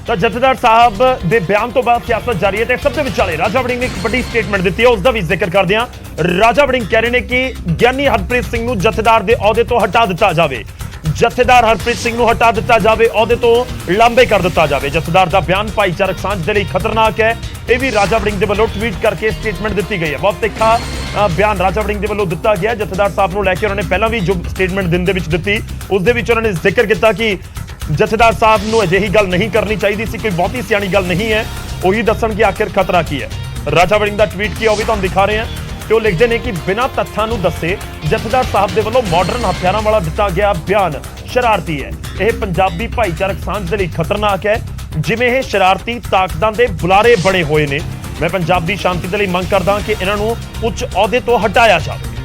ਤਾਂ ਜਥੇਦਾਰ ਸਾਹਿਬ ਦੇ ਬਿਆਨ ਤੋਂ ਬਾਅਦ ਸਿਆਸਤ ਜਾਰੀ ਹੈ ਤੇ ਸਭ ਦੇ ਵਿਚਾਲੇ ਰਾਜਾ ਵੜਿੰਗ ਨੇ ਇੱਕ ਵੱਡੀ ਸਟੇਟਮੈਂਟ ਦਿੱਤੀ ਹੈ, ਉਸ ਦਾ ਵੀ ਜ਼ਿਕਰ ਕਰਦੇ ਹਾਂ। ਰਾਜਾ ਵੜਿੰਗ ਕਹਿ ਰਹੇ ਨੇ ਕਿ ਗਿਆਨੀ ਹਰਪ੍ਰੀਤ ਸਿੰਘ ਨੂੰ ਜਥੇਦਾਰ ਦੇ ਅਹੁਦੇ ਤੋਂ ਹਟਾ ਦਿੱਤਾ ਜਾਵੇ, ਜਥੇਦਾਰ ਹਰਪ੍ਰੀਤ ਸਿੰਘ ਨੂੰ ਹਟਾ ਦਿੱਤਾ ਜਾਵੇ, ਅਹੁਦੇ ਤੋਂ ਲਾਂਭੇ ਕਰ ਦਿੱਤਾ ਜਾਵੇ। ਜਥੇਦਾਰ ਦਾ ਬਿਆਨ ਭਾਈਚਾਰਕ ਸਾਂਝ ਦੇ ਲਈ ਖਤਰਨਾਕ ਹੈ, ਇਹ ਵੀ ਰਾਜਾ ਵੜਿੰਗ ਦੇ ਵੱਲੋਂ ਟਵੀਟ ਕਰਕੇ ਸਟੇਟਮੈਂਟ ਦਿੱਤੀ ਗਈ ਹੈ। ਬਹੁਤ ਤਿੱਖਾ ਬਿਆਨ ਰਾਜਾ ਵੜਿੰਗ ਦੇ ਵੱਲੋਂ ਦਿੱਤਾ ਗਿਆ ਜਥੇਦਾਰ ਸਾਹਿਬ ਨੂੰ ਲੈ ਕੇ। ਉਹਨਾਂ ਨੇ ਪਹਿਲਾਂ ਵੀ ਜੋ ਸਟੇਟਮੈਂਟ ਦਿਨ ਦੇ ਵਿੱਚ ਦਿੱਤੀ ਉਸ ਦੇ ਵਿੱਚ ਉਹਨਾਂ ਨੇ ਜ਼ਿਕਰ ਕੀਤਾ ਕਿ ਜਥੇਦਾਰ ਸਾਹਿਬ ਨੂੰ ਅਜਿਹੀ ਗੱਲ ਨਹੀਂ ਕਰਨੀ ਚਾਹੀਦੀ ਸੀ, ਕੋਈ ਬਹੁਤੀ ਸਿਆਣੀ ਗੱਲ ਨਹੀਂ ਹੈ, ਉਹੀ ਦੱਸਣ ਕਿ ਆਖਿਰ ਖਤਰਾ ਕੀ ਹੈ। ਰਾਜਾ ਵੜਿੰਗ ਦਾ ਟਵੀਟ ਕੀ ਹੈ ਉਹ ਵੀ ਤੁਹਾਨੂੰ ਦਿਖਾ ਰਹੇ ਹਾਂ ਤੇ ਉਹ ਲਿਖਦੇ ਨੇ ਕਿ ਬਿਨਾਂ ਤੱਥਾਂ ਨੂੰ ਦੱਸੇ ਜਥੇਦਾਰ ਸਾਹਿਬ ਦੇ ਵੱਲੋਂ ਮਾਡਰਨ ਹਥਿਆਰਾਂ ਵਾਲਾ ਦਿੱਤਾ ਗਿਆ ਬਿਆਨ ਸ਼ਰਾਰਤੀ ਹੈ। ਇਹ ਪੰਜਾਬੀ ਭਾਈਚਾਰਕ ਸਾਂਝ ਦੇ ਲਈ ਖਤਰਨਾਕ ਹੈ, ਜਿਵੇਂ ਇਹ ਸ਼ਰਾਰਤੀ ਤਾਕਤਾਂ ਦੇ ਬੁਲਾਰੇ ਬਣੇ ਹੋਏ ਨੇ। ਮੈਂ ਪੰਜਾਬ ਦੀ ਸ਼ਾਂਤੀ ਦੇ ਲਈ ਮੰਗ ਕਰਦਾ ਕਿ ਇਹਨਾਂ ਨੂੰ ਉੱਚ ਅਹੁਦੇ ਤੋਂ ਹਟਾਇਆ ਜਾਵੇ।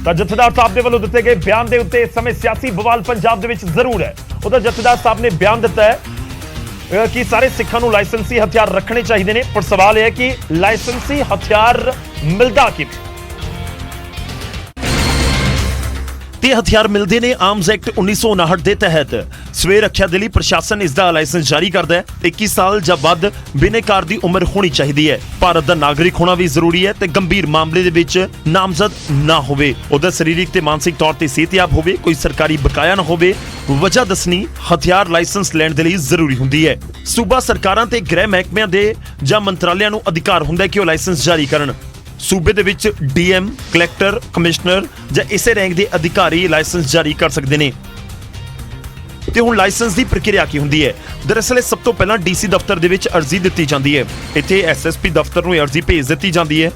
ਤਾਂ ਜਥੇਦਾਰ ਸਾਹਿਬ ਦੇ ਵੱਲੋਂ ਦਿੱਤੇ ਗਏ ਬਿਆਨ ਦੇ ਉੱਤੇ ਇਸ ਸਮੇਂ ਸਿਆਸੀ ਬਵਾਲ ਪੰਜਾਬ ਦੇ ਵਿੱਚ ਜ਼ਰੂਰ ਹੈ। ਉਧਰ ਜਥੇਦਾਰ ਸਾਹਿਬ ਨੇ ਬਿਆਨ ਦਿੱਤਾ ਹੈ ਕਿ ਸਾਰੇ ਸਿੱਖਾਂ ਨੂੰ ਲਾਇਸੈਂਸੀ ਹਥਿਆਰ ਰੱਖਣੇ ਚਾਹੀਦੇ ਨੇ, ਪਰ ਸਵਾਲ ਇਹ ਹੈ ਕਿ ਲਾਇਸੈਂਸੀ ਹਥਿਆਰ ਮਿਲਦਾ ਕਿਵੇਂ? ਤੇ ਹਥਿਆਰ ਮਿਲਦੇ ਨੇ ਆਰਮਜ਼ ਐਕਟ 1959 ਦੇ ਤਹਿਤ। ਸਵੇਰ ਰੱਖਿਆ ਦੇ ਲਈ ਪ੍ਰਸ਼ਾਸਨ ਇਸ ਦਾ ਲਾਇਸੈਂਸ ਜਾਰੀ ਕਰਦਾ ਹੈ। 21 ਸਾਲ ਜਾਂ ਵੱਧ ਬਿਨੇਕਾਰ ਦੀ ਉਮਰ ਹੋਣੀ ਚਾਹੀਦੀ ਹੈ। ਭਾਰਤ ਦਾ ਨਾਗਰਿਕ ਹੋਣਾ ਵੀ ਜ਼ਰੂਰੀ ਹੈ ਤੇ ਗੰਭੀਰ ਮਾਮਲੇ ਦੇ ਵਿੱਚ ਨਾਮਜ਼ਦ ਨਾ ਹੋਵੇ। ਉਹਦਾ ਸਰੀਰਕ ਤੇ ਮਾਨਸਿਕ ਤੌਰ ਤੇ ਸਿਹਤਯਾਬ ਹੋਵੇ, ਕੋਈ ਸਰਕਾਰੀ ਬਕਾਇਆ ਨਾ ਹੋਵੇ। ਵਜ੍ਹਾ ਦੱਸਣੀ ਹਥਿਆਰ ਲਾਇਸੈਂਸ ਲੈਣ ਦੇ ਲਈ ਜ਼ਰੂਰੀ ਹੁੰਦੀ ਹੈ। ਸੂਬਾ ਸਰਕਾਰਾਂ ਤੇ ਗ੍ਰਹਿ ਮਹਿਕਮਿਆਂ ਦੇ ਜਾਂ ਮੰਤਰਾਲਿਆਂ ਨੂੰ ਅਧਿਕਾਰ ਹੁੰਦਾ ਹੈ ਕਿ ਉਹ ਲਾਇਸੈਂਸ ਜਾਰੀ ਕਰਨ। ਸੂਬੇ ਦੇ ਵਿੱਚ ਡੀਐਮ, ਕਲੈਕਟਰ, ਕਮਿਸ਼ਨਰ ਜਾਂ ਇਸੇ ਰੈਂਕ ਦੇ ਅਧਿਕਾਰੀ ਲਾਇਸੈਂਸ ਜਾਰੀ ਕਰ ਸਕਦੇ ਨੇ। ਤੇ ਹੁਣ ਲਾਇਸੈਂਸ ਦੀ ਪ੍ਰਕਿਰਿਆ ਕੀ ਹੁੰਦੀ ਹੈ? ਦਰਅਸਲ ਸਭ ਤੋਂ ਪਹਿਲਾਂ ਡੀਸੀ ਦਫ਼ਤਰ ਦੇ ਵਿੱਚ ਅਰਜ਼ੀ ਦਿੱਤੀ ਜਾਂਦੀ ਹੈ। ਇੱਥੇ ਐਸਐਸਪੀ ਦਫ਼ਤਰ ਨੂੰ ਅਰਜ਼ੀ ਭੇਜ ਦਿੱਤੀ ਜਾਂਦੀ ਹੈ।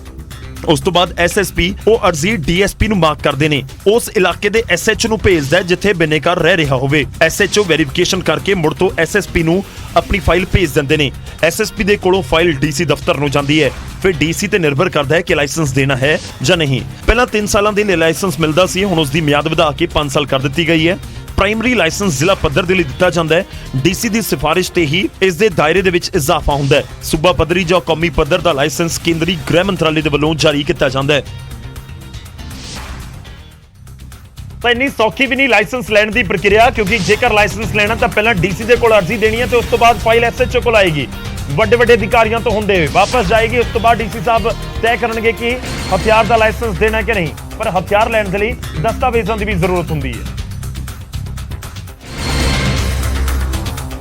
ਉਸ ਤੋਂ ਬਾਅਦ ਐਸਐਸਪੀ ਉਹ ਅਰਜ਼ੀ ਡੀਐਸਪੀ ਨੂੰ ਮਾਰਕ ਕਰਦੇ ਨੇ। ਉਸ ਇਲਾਕੇ ਦੇ ਐਸਐਚਓ ਨੂੰ ਭੇਜਦਾ ਹੈ ਜਿੱਥੇ ਬਿਨੇਕਾਰ ਰਹਿ ਰਿਹਾ ਹੋਵੇ। ਐਸਐਚਓ ਵੈਰੀਫਿਕੇਸ਼ਨ ਕਰਕੇ ਮੁੜ ਤੋਂ ਐਸਐਸਪੀ ਨੂੰ ਆਪਣੀ ਫਾਈਲ ਭੇਜ ਦਿੰਦੇ ਨੇ। ਐਸਐਸਪੀ ਦੇ ਕੋਲੋਂ ਫਾਈਲ ਡੀਸੀ ਦਫ਼ਤਰ ਨੂੰ ਜਾਂਦੀ ਹੈ। ਫਿਰ ਡੀਸੀ ਤੇ ਨਿਰਭਰ ਕਰਦਾ ਹੈ ਕਿ ਲਾਇਸੈਂਸ ਦੇਣਾ ਹੈ ਜਾਂ ਨਹੀਂ। ਪਹਿਲਾਂ 3 ਸਾਲਾਂ ਦੇ ਲਈ ਲਾਇਸੈਂਸ ਮਿਲਦਾ ਸੀ, ਹੁਣ ਉਸ ਦੀ ਮਿਆਦ ਵਧਾ ਕੇ 5 ਸਾਲ ਕਰ ਦਿੱਤੀ ਗਈ ਹੈ। ਪ੍ਰਾਇਮਰੀ ਲਾਇਸੈਂਸ ਜ਼ਿਲ੍ਹਾ ਪੱਧਰ ਦੇ ਲਈ ਦਿੱਤਾ ਜਾਂਦਾ ਹੈ। ਡੀਸੀ ਦੀ ਸਿਫਾਰਿਸ਼ ਤੇ ਹੀ ਇਸ ਦੇ ਦਾਇਰੇ ਦੇ ਵਿੱਚ ਇਜ਼ਾਫਾ ਹੁੰਦਾ ਹੈ। ਸੂਬਾ ਪੱਧਰੀ ਜਾਂ ਕੌਮੀ ਪੱਧਰ ਦਾ ਲਾਇਸੈਂਸ ਕੇਂਦਰੀ ਗ੍ਰਹਿ ਮੰਤਰਾਲੇ ਦੇ ਵੱਲੋਂ ਜਾਰੀ ਕੀਤਾ ਜਾਂਦਾ ਹੈ। ਤਾਂ ਇੰਨੀ ਸੌਖੀ ਵੀ ਨਹੀਂ ਲਾਇਸੈਂਸ ਲੈਣ ਦੀ ਪ੍ਰਕਿਰਿਆ, ਕਿਉਂਕਿ ਜੇਕਰ ਲਾਇਸੈਂਸ ਲੈਣਾ ਤਾਂ ਪਹਿਲਾਂ ਡੀਸੀ ਦੇ ਕੋਲ ਅਰਜ਼ੀ ਦੇਣੀ ਹੈ ਤੇ ਉਸ ਤੋਂ ਬਾਅਦ ਫਾਈਲ ਐਸਐਚਓ ਕੋਲ ਆਏਗੀ, ਵੱਡੇ ਵੱਡੇ ਅਧਿਕਾਰੀਆਂ ਤੋਂ ਹੁੰਦੇ ਹੋਏ ਵਾਪਸ ਜਾਏਗੀ। ਉਸ ਤੋਂ ਬਾਅਦ ਡੀਸੀ ਸਾਹਿਬ ਤੈਅ ਕਰਨਗੇ ਕਿ ਹਥਿਆਰ ਦਾ ਲਾਇਸੈਂਸ ਦੇਣਾ ਕਿ ਨਹੀਂ। ਪਰ ਹਥਿਆਰ ਲੈਣ ਦੇ ਲਈ ਦਸਤਾਵੇਜ਼ਾਂ ਦੀ ਵੀ ਜ਼ਰੂਰਤ ਹੁੰਦੀ ਹੈ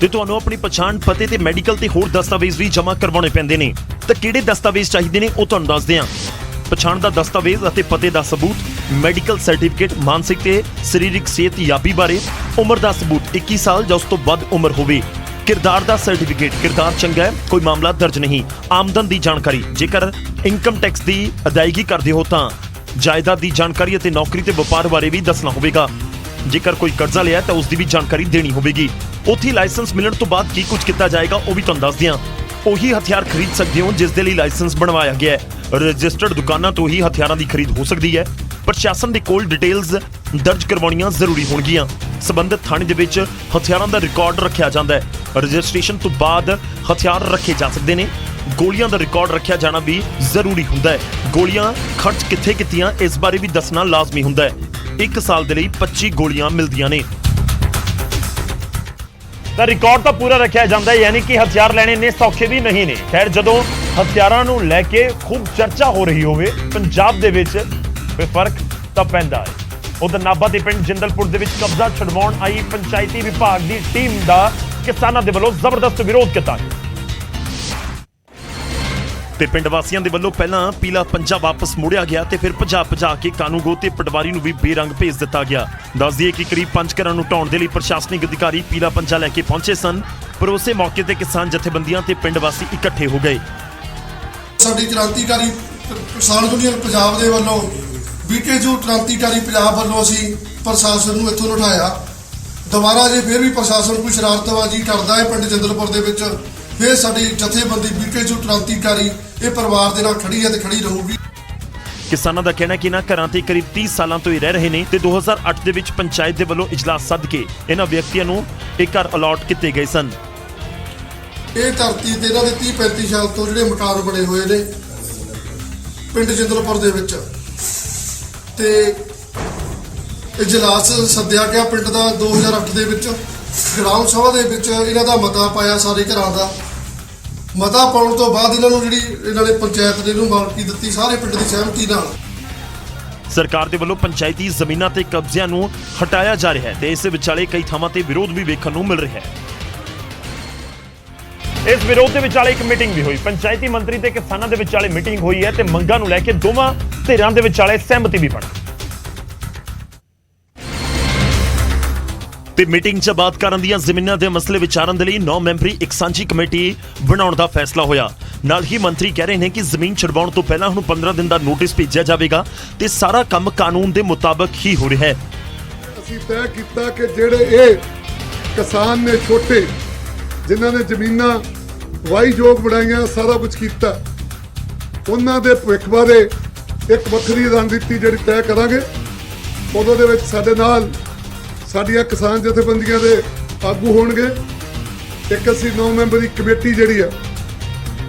ਤੇ ਤੁਹਾਨੂੰ ਆਪਣੀ ਪਛਾਣ, ਪਤੇ ਤੇ ਮੈਡੀਕਲ ਤੇ ਹੋਰ ਦਸਤਾਵੇਜ਼ ਵੀ ਜਮ੍ਹਾਂ ਕਰਵਾਉਣੇ ਪੈਂਦੇ ਨੇ। ਤਾਂ ਕਿਹੜੇ ਦਸਤਾਵੇਜ਼ ਚਾਹੀਦੇ ਨੇ ਉਹ ਤੁਹਾਨੂੰ ਦੱਸਦੇ ਹਾਂ। ਪਛਾਣ ਦਾ ਦਸਤਾਵੇਜ਼ ਅਤੇ ਪਤੇ ਦਾ ਸਬੂਤ, ਮੈਡੀਕਲ ਸਰਟੀਫਿਕੇਟ, ਮਾਨਸਿਕ ਤੇ ਸਰੀਰਕ ਸਿਹਤਯਾਬੀ ਬਾਰੇ, ਉਮਰ ਦਾ ਸਬੂਤ 21 ਸਾਲ ਜਾਂ ਉਸ ਤੋਂ ਵੱਧ ਉਮਰ ਹੋਵੇ, ਕਿਰਦਾਰ ਦਾ ਸਰਟੀਫਿਕੇਟ, ਕਿਰਦਾਰ ਚੰਗਾ ਹੈ, ਕੋਈ ਮਾਮਲਾ ਦਰਜ ਨਹੀਂ, ਆਮਦਨ ਦੀ ਜਾਣਕਾਰੀ, ਜੇਕਰ ਇਨਕਮ ਟੈਕਸ ਦੀ ਅਦਾਇਗੀ ਕਰਦੇ ਹੋ ਤਾਂ ਜਾਇਦਾਦ ਦੀ ਜਾਣਕਾਰੀ ਅਤੇ ਨੌਕਰੀ ਤੇ ਵਪਾਰ ਬਾਰੇ ਵੀ ਦੱਸਣਾ ਹੋਵੇਗਾ। ਜੇਕਰ ਕੋਈ ਕਰਜ਼ਾ ਲਿਆ ਤਾਂ ਉਸ ਦੀ ਵੀ ਜਾਣਕਾਰੀ ਦੇਣੀ ਹੋਵੇਗੀ। ਉੱਥੇ ਲਾਇਸੈਂਸ ਮਿਲਣ ਤੋਂ ਬਾਅਦ ਕੀ ਕੁਝ ਕੀਤਾ ਜਾਏਗਾ ਉਹ ਵੀ ਤੁਹਾਨੂੰ ਦੱਸਦੇ ਹਾਂ। ਉਹੀ ਹਥਿਆਰ ਖਰੀਦ ਸਕਦੇ ਹੋ ਜਿਸ ਦੇ ਲਈ ਲਾਇਸੈਂਸ ਬਣਵਾਇਆ ਗਿਆ ਹੈ। ਰਜਿਸਟਰਡ ਦੁਕਾਨਾਂ ਤੋਂ ਹੀ ਹਥਿਆਰਾਂ ਦੀ ਖਰੀਦ ਹੋ ਸਕਦੀ ਹੈ। ਪ੍ਰਸ਼ਾਸਨ ਦੇ ਕੋਲ ਡਿਟੇਲਸ ਦਰਜ ਕਰਵਾਉਣੀਆਂ ਜ਼ਰੂਰੀ ਹੋਣਗੀਆਂ। ਸੰਬੰਧਿਤ ਥਾਣੇ ਦੇ ਵਿੱਚ ਹਥਿਆਰਾਂ ਦਾ ਰਿਕਾਰਡ ਰੱਖਿਆ ਜਾਂਦਾ ਹੈ। ਰਜਿਸਟ੍ਰੇਸ਼ਨ ਤੋਂ ਬਾਅਦ ਹਥਿਆਰ ਰੱਖੇ ਜਾ ਸਕਦੇ ਨੇ। ਗੋਲੀਆਂ ਦਾ ਰਿਕਾਰਡ ਰੱਖਿਆ ਜਾਣਾ ਵੀ ਜ਼ਰੂਰੀ ਹੁੰਦਾ ਹੈ। ਗੋਲੀਆਂ ਖਰਚ ਕਿੱਥੇ ਕੀਤੀਆਂ ਇਸ ਬਾਰੇ ਵੀ ਦੱਸਣਾ ਲਾਜ਼ਮੀ ਹੁੰਦਾ ਹੈ। 1 ਸਾਲ ਦੇ ਲਈ 25 ਗੋਲੀਆਂ ਮਿਲਦੀਆਂ ਨੇ। ਤਾਂ ਰਿਕਾਰਡ ਤਾਂ ਪੂਰਾ ਰੱਖਿਆ ਜਾਂਦਾ ਹੈ, ਯਾਨੀ ਕਿ ਹਥਿਆਰ ਲੈਣੇ ਇੰਨੇ ਸੌਖੇ ਵੀ ਨਹੀਂ ਨੇ। ਖੈਰ, ਜਦੋਂ ਹਥਿਆਰਾਂ ਨੂੰ ਲੈ ਕੇ ਖੂਬ ਚਰਚਾ ਹੋ ਰਹੀ ਹੋਵੇ ਪੰਜਾਬ ਦੇ ਵਿੱਚ, ਫਿਰ ਫਰਕ ਤਾਂ ਪੈਂਦਾ ਹੈ। ਉਧਰ ਨਾਭਾ ਦੇ ਪਿੰਡ ਜਿੰਦਲਪੁਰ ਦੇ ਵਿੱਚ ਕਬਜ਼ਾ ਛਡਵਾਉਣ ਆਈ ਪੰਚਾਇਤੀ ਵਿਭਾਗ ਦੀ ਟੀਮ ਦਾ ਕਿਸਾਨਾਂ ਦੇ ਵੱਲੋਂ ਜ਼ਬਰਦਸਤ ਵਿਰੋਧ ਕੀਤਾ। ਤੇ ਪਿੰਡ ਵਾਸੀਆਂ ਦੇ ਵੱਲੋਂ ਪਹਿਲਾਂ ਪੀਲਾ ਪੰਜਾ ਵਾਪਸ ਮੋੜਿਆ ਗਿਆ ਤੇ ਫਿਰ ਭਜਾ ਕੇ ਕਾਨੂੰਗੋ ਤੇ ਪਟਵਾਰੀ ਨੂੰ ਵੀ ਬੇਰੰਗ ਭੇਜ ਦਿੱਤਾ ਗਿਆ। ਦੱਸ ਦਈਏ ਕਿ ਕਰੀਬ 5 ਘਰਾਂ ਨੂੰ ਢਾਉਣ ਦੇ ਲਈ ਪ੍ਰਸ਼ਾਸਨਿਕ ਅਧਿਕਾਰੀ ਪੀਲਾ ਪੰਜਾ ਲੈ ਕੇ ਪਹੁੰਚੇ ਸਨ, ਪਰ ਉਸੇ ਮੌਕੇ ਤੇ ਕਿਸਾਨ ਜਥੇਬੰਦੀਆਂ ਤੇ ਪਿੰਡ ਵਾਸੀ ਇਕੱਠੇ ਹੋ ਗਏ। ਸਾਡੀ ਕ੍ਰਾਂਤੀਕਾਰੀ ਕਿਸਾਨ ਯੂਨੀਅਨ ਪੰਜਾਬ ਦੇ ਵੱਲੋਂ ਬੀਕੇਯੂ ਕ੍ਰਾਂਤੀਕਾਰੀ ਪੰਜਾਬ ਵੱਲੋਂ ਅਸੀਂ ਪ੍ਰਸ਼ਾਸਨ ਨੂੰ ਇੱਥੋਂ ਉਠਾਇਆ। ਦੁਬਾਰਾ ਜੇ ਫਿਰ ਵੀ ਪ੍ਰਸ਼ਾਸਨ ਕੋਈ ਸ਼ਰਾਰਤਬਾਜ਼ੀ ਕਰਦਾ ਹੈ ਪਿੰਡ ਜੰਦਲਪੁਰ ਦੇ ਵਿੱਚ, ਫਿਰ ਸਾਡੀ ਜਥੇਬੰਦੀ ਬੀਕੇਯੂ ਕ੍ਰਾਂਤੀਕਾਰੀ ਇਹ ਪਰਿਵਾਰ ਦੇ ਨਾਲ ਖੜੀ ਹੈ ਤੇ ਖੜੀ ਰਹੂਗੀ। ਕਿਸਾਨਾਂ ਦਾ ਕਹਿਣਾ ਕਿ ਇਹਨਾਂ ਘਰਾਂ ਤੇ ਕਰੀਬ 30 ਸਾਲਾਂ ਤੋਂ ਹੀ ਰਹਿ ਰਹੇ ਨੇ ਤੇ 2008 ਦੇ ਵਿੱਚ ਪੰਚਾਇਤ ਦੇ ਵੱਲੋਂ ਇਜਲਾਸ ਸੱਦ ਕੇ ਇਹਨਾਂ ਵਿਅਕਤੀਆਂ ਨੂੰ ਇਹ ਘਰ ਅਲਾਟ ਕੀਤੇ ਗਏ ਸਨ। ਇਹ ਧਰਤੀ ਤੇ ਇਹਨਾਂ ਦੇ 30-35 ਸਾਲ ਤੋਂ ਜਿਹੜੇ ਮਕਾਨ ਬਣੇ ਹੋਏ ਨੇ ਪਿੰਡ ਜੰਦਲਪੁਰ ਦੇ ਵਿੱਚ, ਤੇ ਇਜਲਾਸ ਸੱਦਿਆ ਗਿਆ ਪਿੰਡ ਦਾ 2008 ਦੇ ਵਿੱਚ। ਗ੍ਰਾਮ ਸਭਾ ਦੇ ਵਿੱਚ ਇਹਨਾਂ ਦਾ ਮਤਾ ਪਾਇਆ, ਸਾਰੇ ਘਰਾਂ ਦਾ ਮਤਾ ਪਾਉਣ ਤੋਂ ਬਾਅਦ ਇਹਨਾਂ ਨੇ ਪੰਚਾਇਤ ਨੇ ਇਹਨੂੰ ਮਾਲਕੀ ਦਿੱਤੀ ਸਾਰੇ ਪਿੰਡ ਦੀ ਸਹਿਮਤੀ ਨਾਲ। ਸਰਕਾਰ ਦੇ ਵੱਲੋਂ ਪੰਚਾਇਤੀ ਜ਼ਮੀਨਾਂ ਤੇ ਕਬਜ਼ਿਆਂ ਨੂੰ ਹਟਾਇਆ ਜਾ ਰਿਹਾ ਹੈ ਤੇ ਇਸ ਵਿਚਾਲੇ ਕਈ ਥਾਵਾਂ ਤੇ ਵਿਰੋਧ ਵੀ ਵੇਖਣ ਨੂੰ ਮਿਲ ਰਿਹਾ ਹੈ। ਇਸ ਵਿਰੋਧ ਦੇ ਵਿਚਾਲੇ ਇੱਕ ਮੀਟਿੰਗ ਵੀ ਹੋਈ। ਪੰਚਾਇਤੀ ਮੰਤਰੀ ਤੇ ਕਿਸਾਨਾਂ ਦੇ ਵਿਚਾਲੇ ਮੀਟਿੰਗ ਹੋਈ ਹੈ ਤੇ ਮੰਗਾਂ ਨੂੰ ਲੈ ਕੇ ਦੋਵਾਂ ਧਿਰਾਂ ਦੇ ਵਿਚਾਲੇ ਸਹਿਮਤੀ ਵੀ ਬਣੀ ਤੇ ਮੀਟਿੰਗ 'ਚ ਬਾਤਕਾਰਾਂ ਦੀਆਂ ਜ਼ਮੀਨਾਂ ਦੇ ਮਸਲੇ ਵਿਚਾਰਨ ਦੇ ਲਈ 9 ਮੈਂਬਰੀ ਇੱਕ ਸਾਂਝੀ ਕਮੇਟੀ ਬਣਾਉਣ ਦਾ ਫੈਸਲਾ ਹੋਇਆ। ਨਾਲ ਹੀ ਮੰਤਰੀ ਕਹਿ ਰਹੇ ਨੇ ਕਿ ਜ਼ਮੀਨ ਛਡਵਾਉਣ ਤੋਂ ਪਹਿਲਾਂ ਹੁਣ 15 ਦਿਨ ਦਾ ਨੋਟਿਸ ਭੇਜਿਆ ਜਾਵੇਗਾ ਤੇ ਸਾਰਾ ਕੰਮ ਕਾਨੂੰਨ ਦੇ ਮੁਤਾਬਕ ਹੀ ਹੋ ਰਿਹਾ ਹੈ। ਅਸੀਂ ਤੈਅ ਕੀਤਾ ਕਿ ਜਿਹੜੇ ਇਹ ਕਿਸਾਨ ਨੇ ਛੋਟੇ, ਜਿਨ੍ਹਾਂ ਨੇ ਜ਼ਮੀਨਾਂ ਵਾਹੀਯੋਗ ਬਣਾਈਆਂ, ਸਾਰਾ ਕੁਝ ਕੀਤਾ, ਉਹਨਾਂ ਦੇ ਭਵਿੱਖ ਬਾਰੇ ਇੱਕ ਵੱਖਰੀ ਰਣਨੀਤੀ ਜਿਹੜੀ ਤੈਅ ਕਰਾਂਗੇ। ਉਦੋਂ ਦੇ ਵਿੱਚ ਸਾਡੇ ਨਾਲ ਸਾਡੀਆਂ ਕਿਸਾਨ ਜਥੇਬੰਦੀਆਂ ਦੇ ਆਗੂ ਹੋਣਗੇ। ਇੱਕ ਅਸੀਂ 9 ਮੈਂਬਰੀ ਕਮੇਟੀ ਜਿਹੜੀ ਆ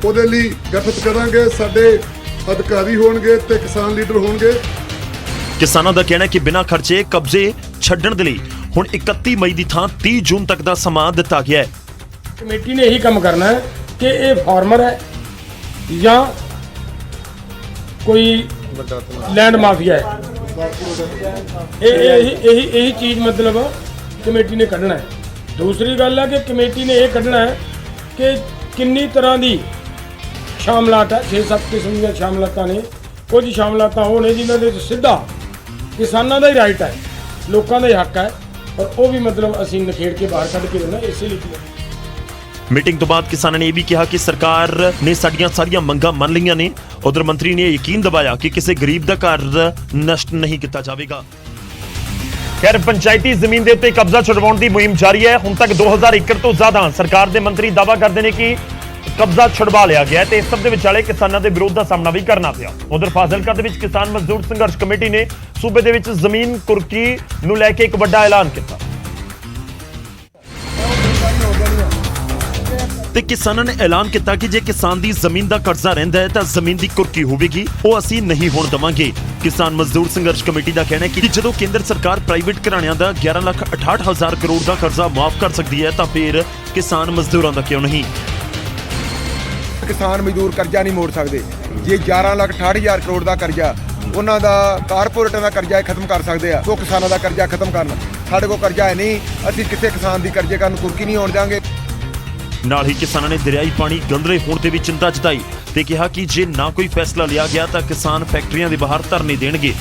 ਉਹਦੇ ਲਈ ਗਠਿਤ ਕਰਾਂਗੇ। ਸਾਡੇ ਅਧਿਕਾਰੀ ਹੋਣਗੇ ਤੇ ਕਿਸਾਨ ਲੀਡਰ ਹੋਣਗੇ। ਕਿਸਾਨਾਂ ਦਾ ਕਹਿਣਾ ਹੈ ਕਿ ਬਿਨਾਂ ਖਰਚੇ ਕਬਜ਼ੇ ਛੱਡਣ ਦੇ ਲਈ ਹੁਣ 31 ਮਈ ਦੀ ਥਾਂ 30 ਜੂਨ ਤੱਕ ਦਾ ਸਮਾਂ ਦਿੱਤਾ ਗਿਆ ਹੈ। ਕਮੇਟੀ ਨੇ ਇਹੀ ਕੰਮ ਕਰਨਾ ਹੈ ਕਿ ਇਹ ਫਾਰਮਰ ਹੈ ਜਾਂ ਕੋਈ ਲੈਂਡ ਮਾਫੀਆ ਹੈ, ਇਹੀ ਚੀਜ਼ ਮਤਲਬ ਕਮੇਟੀ ਨੇ ਕੱਢਣਾ ਹੈ। ਦੂਸਰੀ ਗੱਲ ਹੈ ਕਿ ਕਮੇਟੀ ਨੇ ਇਹ ਕੱਢਣਾ ਹੈ ਕਿ ਕਿੰਨੀ ਤਰ੍ਹਾਂ ਦੀ ਸ਼ਾਮਲਾਤ ਹੈ। 6-7 ਕਿਸਮ ਦੀਆਂ ਸ਼ਾਮਲਾਤਾਂ ਨੇ। ਕੁਝ ਸ਼ਾਮਲਾਤਾਂ ਉਹ ਨੇ ਜਿਨ੍ਹਾਂ ਦੇ ਸਿੱਧਾ ਕਿਸਾਨਾਂ ਦਾ ਹੀ ਰਾਈਟ ਹੈ, ਲੋਕਾਂ ਦਾ ਹੀ ਹੱਕ ਹੈ, ਪਰ ਉਹ ਵੀ ਮਤਲਬ ਅਸੀਂ ਨਿਖੇੜ ਕੇ ਬਾਹਰ ਕੱਢ ਕੇ ਦੇਣਾ। ਇਸੇ ਲਈ ਮੀਟਿੰਗ ਤੋਂ ਬਾਅਦ ਕਿਸਾਨਾਂ ਨੇ ਇਹ ਵੀ ਕਿਹਾ ਕਿ ਸਰਕਾਰ ਨੇ ਸਾਡੀਆਂ ਸਾਰੀਆਂ ਮੰਗਾਂ ਮੰਨ ਲਈਆਂ ਨੇ। ਉਧਰ ਮੰਤਰੀ ਨੇ ਯਕੀਨ ਦਿਵਾਇਆ ਕਿ ਕਿਸੇ ਗਰੀਬ ਦਾ ਘਰ ਨਸ਼ਟ ਨਹੀਂ ਕੀਤਾ ਜਾਵੇਗਾ। ਖੈਰ, ਪੰਚਾਇਤੀ ਜ਼ਮੀਨ ਦੇ ਉੱਤੇ ਕਬਜ਼ਾ ਛੁਡਵਾਉਣ ਦੀ ਮੁਹਿੰਮ ਜਾਰੀ ਹੈ। ਹੁਣ ਤੱਕ 2000 ਏਕੜ ਤੋਂ ਜ਼ਿਆਦਾ ਸਰਕਾਰ ਦੇ ਮੰਤਰੀ ਦਾਅਵਾ ਕਰਦੇ ਨੇ ਕਿ ਕਬਜ਼ਾ ਛੁਡਵਾ ਲਿਆ ਗਿਆ ਤੇ ਇਸ ਸਭ ਦੇ ਵਿਚਾਲੇ ਕਿਸਾਨਾਂ ਦੇ ਵਿਰੋਧ ਦਾ ਸਾਹਮਣਾ ਵੀ ਕਰਨਾ ਪਿਆ। ਉਧਰ ਫਾਜ਼ਿਲਕਾ ਦੇ ਵਿੱਚ ਕਿਸਾਨ ਮਜ਼ਦੂਰ ਸੰਘਰਸ਼ ਕਮੇਟੀ ਨੇ ਸੂਬੇ ਦੇ ਵਿੱਚ ਜ਼ਮੀਨ ਕੁਰਕੀ ਨੂੰ ਲੈ ਕੇ ਇੱਕ ਵੱਡਾ ਐਲਾਨ ਕੀਤਾ ਤੇ ਕਿਸਾਨਾਂ ਨੇ ਐਲਾਨ ਕੀਤਾ ਕਿ ਜੇ ਕਿਸਾਨ ਦੀ ਜ਼ਮੀਨ ਦਾ ਕਬਜ਼ਾ ਰਹਿੰਦਾ ਹੈ ਤਾਂ ਜ਼ਮੀਨ ਦੀ ਕੁਰਕੀ ਹੋਵੇਗੀ, ਉਹ ਅਸੀਂ ਨਹੀਂ ਹੋਣ ਦੇਵਾਂਗੇ। ਕਿਸਾਨ ਮਜ਼ਦੂਰ ਸੰਘਰਸ਼ ਕਮੇਟੀ ਦਾ ਕਹਿਣਾ ਹੈ ਕਿ ਜਦੋਂ ਕੇਂਦਰ ਸਰਕਾਰ ਪ੍ਰਾਈਵੇਟ ਘਰਾਣਿਆਂ ਦਾ 11,68,000 ਕਰੋੜ ਦਾ ਕਰਜ਼ਾ ਮਾਫ ਕਰ ਸਕਦੀ ਹੈ ਤਾਂ ਫਿਰ ਕਿਸਾਨ ਮਜ਼ਦੂਰਾਂ ਦਾ ਕਿਉਂ ਨਹੀਂ। ਕਿਸਾਨ ਮਜ਼ਦੂਰ ਕਰਜ਼ਾ ਨਹੀਂ ਮੋੜ ਸਕਦੇ। ਜੇ 11,68,000 ਕਰੋੜ ਦਾ ਕਰਜ਼ਾ ਉਹਨਾਂ ਦਾ ਕਾਰਪੋਰੇਟਾਂ ਦਾ ਕਰਜ਼ਾ ਖਤਮ ਕਰ ਸਕਦੇ ਆ, ਉਹ ਕਿਸਾਨਾਂ ਦਾ ਕਰਜ਼ਾ ਖਤਮ ਕਰਨ। ਸਾਡੇ ਕੋਲ ਕਰਜ਼ਾ ਹੈ ਨਹੀਂ, ਅਸੀਂ ਕਿਸੇ ਕਿਸਾਨ ਦੀ ਕਰਜ਼ੇ ਕਰਨ ਕੁਰਕੀ ਨਹੀਂ ਹੋਣ ਦਿਆਂਗੇ। ਨਾਲ ਹੀ ਕਿਸਾਨਾਂ ਨੇ ਦਰਿਆਈ ਪਾਣੀ ਗੰਦਲੇ ਹੋਣ ਤੇ ਵੀ ਚਿੰਤਾ ਜਤਾਈ ਤੇ ਕਿਹਾ ਕਿ ਜੇ ਨਾ ਕੋਈ ਫੈਸਲਾ ਲਿਆ ਗਿਆ ਤਾਂ ਕਿਸਾਨ ਫੈਕਟਰੀਆਂ ਦੇ ਬਾਹਰ ਧਰਨੇ ਦੇਣਗੇ।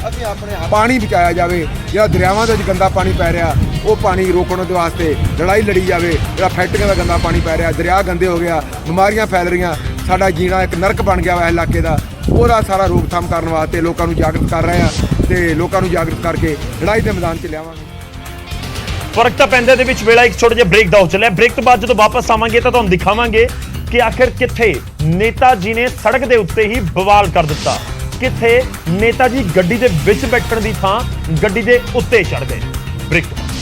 ਅਸੀਂ ਆਪਣੇ ਪਾਣੀ ਬਚਾਇਆ ਜਾਵੇ, ਜਿਹੜਾ ਦਰਿਆਵਾਂ ਦੇ ਵਿੱਚ ਗੰਦਾ ਪਾਣੀ ਪੈ ਰਿਹਾ ਉਹ ਪਾਣੀ ਰੋਕਣ ਦੇ ਵਾਸਤੇ ਲੜਾਈ ਲੜੀ ਜਾਵੇ। ਜਿਹੜਾ ਫੈਕਟਰੀਆਂ ਦਾ ਗੰਦਾ ਪਾਣੀ ਪੈ ਰਿਹਾ, ਦਰਿਆ ਗੰਦੇ ਹੋ ਗਿਆ, ਬਿਮਾਰੀਆਂ ਫੈਲ ਰਹੀਆਂ, ਸਾਡਾ ਜੀਣਾ ਇੱਕ ਨਰਕ ਬਣ ਗਿਆ ਵਾ ਇਲਾਕੇ ਦਾ, ਉਹਦਾ ਸਾਰਾ ਰੋਕਥਾਮ ਕਰਨ ਵਾਸਤੇ ਲੋਕਾਂ ਨੂੰ ਜਾਗਰੂਕ ਕਰ ਰਹੇ ਆ ਤੇ ਲੋਕਾਂ ਨੂੰ ਜਾਗਰੂਕ ਕਰਕੇ ਲੜਾਈ ਦੇ ਮੈਦਾਨ 'ਚ ਲਿਆਵਾਂਗੇ। ਫਰਕ ਤਾਂ ਪੈਂਦੇ ਦੇ ਵਿੱਚ ਵੇਲਾ ਇੱਕ ਛੋਟਾ ਜਿਹਾ ਬ੍ਰੇਕ ਦਾ ਹੋ ਚੱਲਿਆ। ਬ੍ਰੇਕ ਤੋਂ ਬਾਅਦ ਜਦੋਂ ਵਾਪਸ ਆਵਾਂਗੇ ਤਾਂ ਤੁਹਾਨੂੰ ਦਿਖਾਵਾਂਗੇ ਕਿ ਆਖਿਰ ਕਿੱਥੇ ਨੇਤਾ ਜੀ ਨੇ ਸੜਕ ਦੇ ਉੱਤੇ ਹੀ ਬਵਾਲ ਕਰ ਦਿੱਤਾ, ਕਿੱਥੇ ਨੇਤਾ ਜੀ ਗੱਡੀ ਦੇ ਵਿੱਚ ਬੈਠਣ ਦੀ ਥਾਂ ਗੱਡੀ ਦੇ ਉੱਤੇ ਚੜ ਗਏ। ਬ੍ਰੇਕ ਤੋਂ ਬਾਅਦ